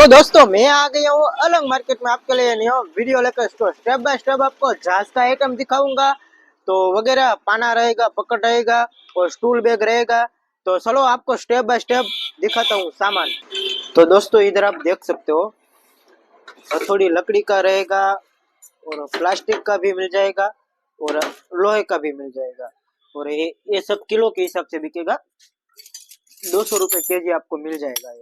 दोस्तों मैं आ गया हूँ अलग मार्केट में आपके लिए न्यू वीडियो लेकर स्टेप बाय स्टेप आपको जहाज का आइटम दिखाऊंगा। तो वगैरह पाना रहेगा, पकड़ रहेगा और स्टूल बैग रहेगा। तो चलो आपको स्टेप बाय स्टेप दिखाता हूँ सामान। तो दोस्तों इधर आप देख सकते हो थोड़ी लकड़ी का रहेगा और प्लास्टिक का भी मिल जाएगा और लोहे का भी मिल जाएगा। और ये सब किलो के हिसाब से बिकेगा। 200 रुपये केजी आपको मिल जाएगा।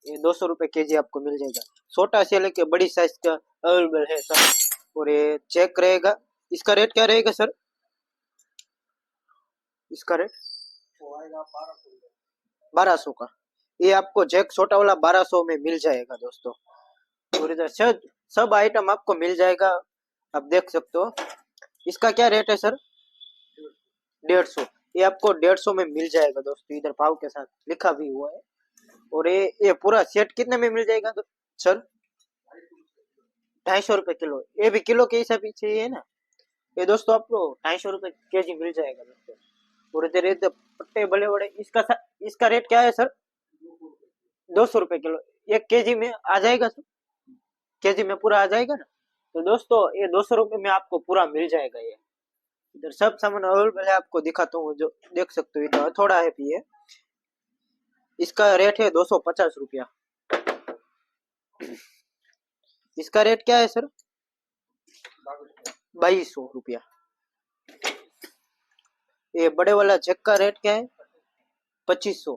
ये 200 रुपये केजी आपको मिल जाएगा। छोटा से लेके बड़ी साइज का अवेलेबल है सर। और ये चेक रहेगा। इसका रेट क्या रहेगा सर? इसका रेट 1200 का। ये आपको चेक छोटा वाला 1200 में मिल जाएगा दोस्तों। और इधर सब आइटम आपको मिल जाएगा। आप देख सकते हो। इसका क्या रेट है सर? 150। ये आपको 150 में मिल जाएगा दोस्तों। इधर भाव के साथ लिखा भी हुआ है। और ये पूरा सेट कितने में मिल जाएगा तो सर? 250 रुपये किलो। ये भी किलो के हिसाब से ही है ना। ये दोस्तों आपको 250 रुपये केजी मिल जाएगा दोस्तों। और इधर इधर पट्टे बड़े बड़े इसका रेट क्या है सर? 200 रुपये किलो। एक केजी में आ जाएगा सर? केजी में पूरा आ जाएगा ना। तो दोस्तों ये 200 रुपये में आपको पूरा मिल जाएगा। ये इधर सब सामान अवेलेबल है। आपको दिखाता हूँ जो देख सकते हो। इधर थोड़ा है भी है। इसका रेट है 250 रुपया। इसका रेट क्या है सर? 2200 रुपया। ये बड़े वाला जग का रेट क्या है? 2500।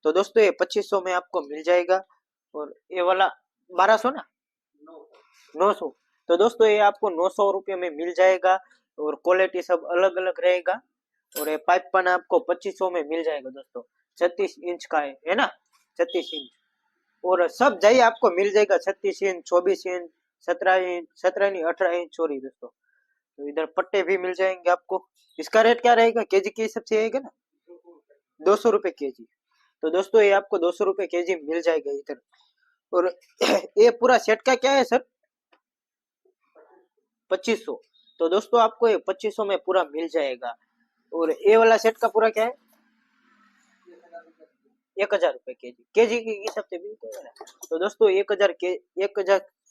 तो दोस्तों ये 2500 में आपको मिल जाएगा। और ये वाला 1200 ना, 900। तो दोस्तों ये आपको 900 रुपये में मिल जाएगा। और क्वालिटी सब अलग अलग रहेगा। और ये पाइप पाना आपको 2500 में मिल जाएगा दोस्तों। 36 इंच का है ना, 36 इंच। और सब जाइए आपको मिल जाएगा 36 इंच, 24 इंच, 17 इंच, 17 नहीं 18 इंच सॉरी दोस्तों। तो इधर पट्टे भी मिल जाएंगे आपको। इसका रेट क्या रहेगा? केजी के हिसाब से रहेगा ना, 200 रुपये केजी। तो दोस्तों ये आपको 200 रुपये केजी मिल जाएगा इधर। और ये पूरा सेट का क्या है सर? 2500। तो दोस्तों आपको ये 2500 में पूरा मिल जाएगा। और ये वाला सेट का पूरा क्या है? 1000 रुपये केजी। केजी के हिसाब से भी तो दोस्तों 1000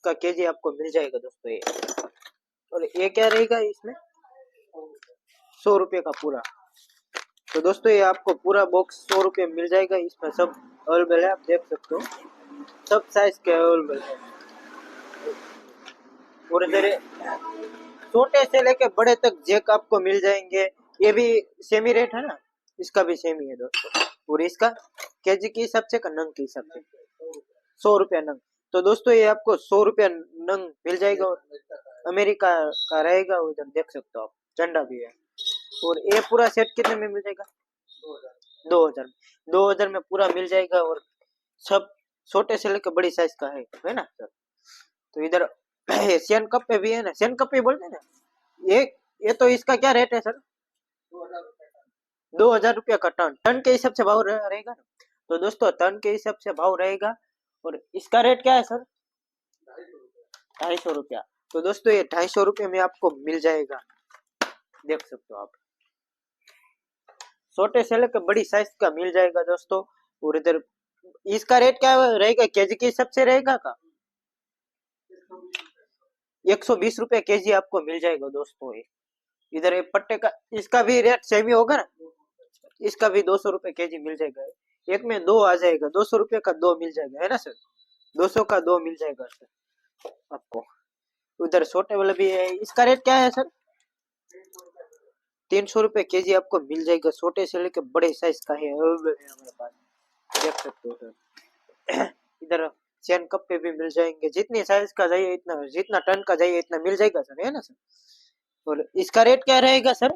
का केजी आपको मिल जाएगा दोस्तों ये। और ये क्या रहेगा इसमें? 100 रुपये का पूरा। तो दोस्तों ये आपको पूरा बॉक्स 100 रुपये मिल जाएगा। इसमें सब अवेलेबल है। आप देख सकते हो सब साइज के अवेलेबल है। और इधर छोटे से लेके बड़े तक जैक आपको मिल जाएंगे। ये भी सेमी रेट है ना, इसका भी सेमी है दोस्तों। और इसका केजी के हिसाब से का नंग के हिसाब से 100 रुपया नंग। तो दोस्तों ये आपको 100 रुपया नंग मिल जाएगा। और अमेरिका का रहेगा। उधर देख सकते हो आप झंडा भी है। और ये पूरा सेट कितने में मिल जाएगा? 2000। 2000 में पूरा मिल जाएगा। और सब छोटे से लेकर बड़ी साइज का है ना सर। तो इधर सियन कप पे भी है ना, सियन कप पे बोलते हैं ना। ये तो इसका क्या रेट है सर? 2000 रुपया का टन। टन के हिसाब से भाव रहेगा ना। तो दोस्तों टन के हिसाब से भाव रहेगा। और इसका रेट क्या है सर? 250 रुपया। तो दोस्तों ये 250 रुपये में आपको मिल जाएगा। देख सकते हो आप छोटे से लेकर बड़ी साइज का मिल जाएगा दोस्तों। और इधर इसका रेट क्या रहेगा? केजी के हिसाब से रहेगा का 120 रुपये केजी आपको मिल जाएगा दोस्तों ये। इधर ये पट्टे का इसका भी रेट सेम ही होगा ना। इसका भी 200 रुपये केजी मिल जाएगा। एक में दो आ जाएगा, 200 रुपये का दो मिल जाएगा है ना सर। 200 का दो मिल जाएगा सर आपको। उधर छोटे वाला भी है। इसका रेट क्या है सर? 300 रुपये केजी आपको मिल जाएगा। छोटे से लेकर बड़े साइज का है अवेलेबल है हमारे पास। देख सकते हो सर। इधर चैन कप पे भी मिल जाएंगे। जितनी साइज का चाहिए इतना, जितना टन का चाहिए इतना मिल जाएगा सर, है ना सर। और इसका रेट क्या रहेगा सर?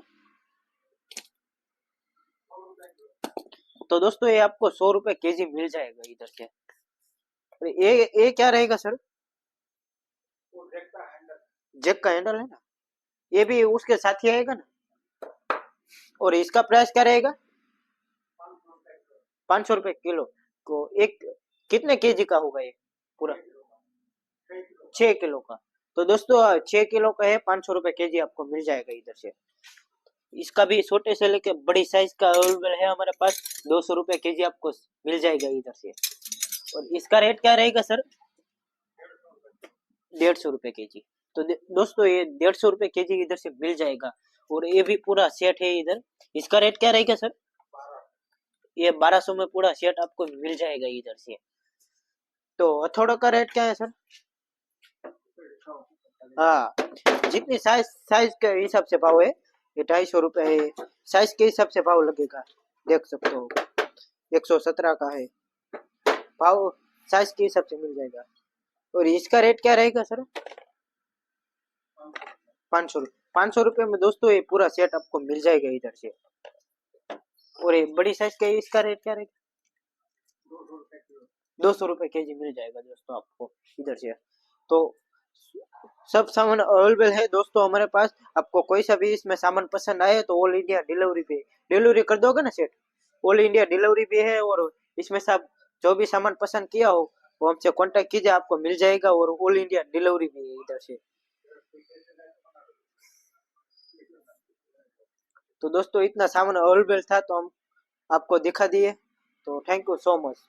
तो दोस्तों ये आपको 100 रुपये केजी मिल जाएगा इधर से। ये क्या रहेगा सर? जैक का हैंडल है ना, ये भी उसके साथ ही आएगा ना। और इसका प्राइस क्या रहेगा? 500 रुपये किलो। को एक कितने केजी का होगा ये पूरा? 6 किलो का। तो दोस्तों 6 किलो का है, 500 रुपये केजी आपको मिल जाएगा इधर से। इसका भी छोटे से लेके बड़ी साइज का अवेलेबल है हमारे पास। 200 रुपये केजी आपको मिल जाएगा इधर से। और इसका रेट क्या रहेगा सर? 150 रुपए केजी। तो दोस्तों ये 150 रुपए केजी इधर से मिल जाएगा। और ये भी पूरा सेट है इधर। इसका रेट क्या रहेगा सर? ये 1200 में पूरा सेट आपको मिल जाएगा इधर से। तो हथौड़ों का रेट क्या है सर? हाँ, जितनी साइज साइज के हिसाब से भाव है। ये 250 रुपए है, साइज के हिसाब से भाव लगेगा, देख सकते हो। 117 का है भाव, साइज के हिसाब से मिल जाएगा। और इसका रेट क्या रहेगा सर? 500 रुपये। 500 रुपये में दोस्तों ये पूरा सेट आपको मिल जाएगा इधर से। और ये बड़ी साइज का है, इसका रेट क्या रहेगा? 200 रुपये केजी मिल जाएगा दोस्तों आपको इधर से। तो सब सामान अवेलेबल है दोस्तों हमारे पास। आपको कोई सा भी इसमें सामान पसंद आए तो ऑल इंडिया डिलीवरी पे डिलीवरी कर दोगे ना सेठ? ऑल इंडिया डिलीवरी भी है। और इसमें से आप जो भी सामान पसंद किया हो वो हमसे कांटेक्ट कीजिए, आपको मिल जाएगा। और ऑल इंडिया डिलीवरी भी है इधर से। तो दोस्तों इतना सामान अवेलेबल था तो हम आपको दिखा दिए। तो थैंक यू सो मच।